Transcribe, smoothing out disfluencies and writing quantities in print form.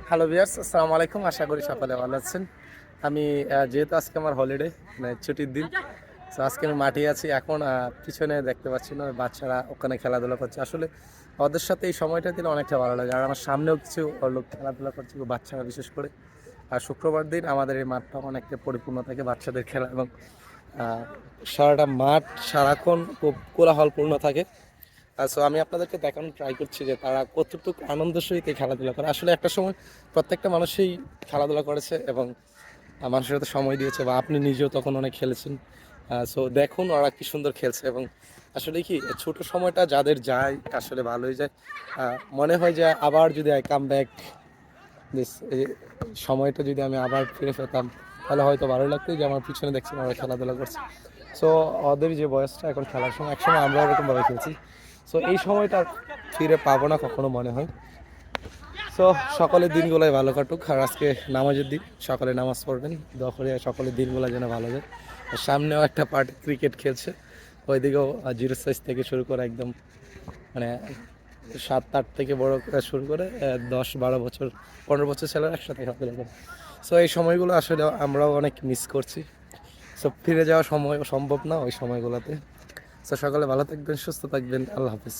Hello viewers, আসসালামু আলাইকুম। আশা করি সকলে ভালো আছেন। আমি যেহেতু আজকে আমার হলিডে, মানে ছুটির দিন, তো আজকে আমি মাঠে আছি। এখন পিছনে দেখতে পাচ্ছি না, বাচ্চারা ওখানে খেলাধুলা করছে। আসলে ওদের সাথে এই সময়টা দিলে অনেকটা ভালো লাগে। আর আমার সামনেও কিছু লোক খেলাধুলা করছে, বাচ্চারা বিশেষ করে। আর শুক্রবার দিন আমাদের এই মাঠটা অনেকটা পরিপূর্ণ থাকে বাচ্চাদের খেলা, এবং সারাটা মাঠ সারাক্ষণ খুব কোলাহলপূর্ণ থাকে। সো আমি আপনাদেরকে দেখানোর ট্রাই করছি যে তারা কতটুকু আনন্দের সহিত এই খেলাধুলা করে। আসলে একটা সময় প্রত্যেকটা মানুষই খেলাধুলা করেছে এবং মানুষের সাথে সময় দিয়েছে, বা আপনি নিজেও তখন অনেক খেলেছেন। সো দেখুন ওরা কি সুন্দর খেলছে। এবং আসলে কি ছোট সময়টা যাদের যায় আসলে ভালোই যায়। মনে হয় যে আবার যদি আই কাম ব্যাক দিস, এই সময়টা যদি আমি আবার ফিরে পেতাম তাহলে হয়তো ভালো লাগতো। যে আমার পিছনে দেখছেন ওরা খেলাধুলা করছে। সো ওদের যে বয়সটা এখন খেলার সময়, একসময় আমরা এরকমভাবে খেলছি। সো এই সময়টা আর ফিরে পাবো না কখনো মনে হয়। সো সকলের দিনগুলোই ভালো কাটুক। আর আজকে নামাজের দিন, সকালে নামাজ পড়বেন, দোয়া করে সকলের দিনগুলো যেন ভালো যায়। আর সামনেও একটা পার্টি ক্রিকেট খেলছে, ওইদিকেও জিরো সাইজ থেকে শুরু করে একদম মানে 7-8 থেকে বড় করে শুরু করে 10-12 বছর, 15 বছর ছেলেরা একসাথে খেলাধুলা করে। সো এই সময়গুলো আসলে আমরাও অনেক মিস করছি। সো ফিরে যাওয়া সময় সম্ভব না ওই সময়গুলোতে। সো সকালে ভালো থাকবেন, সুস্থ থাকবেন। আল্লাহ হাফিজ।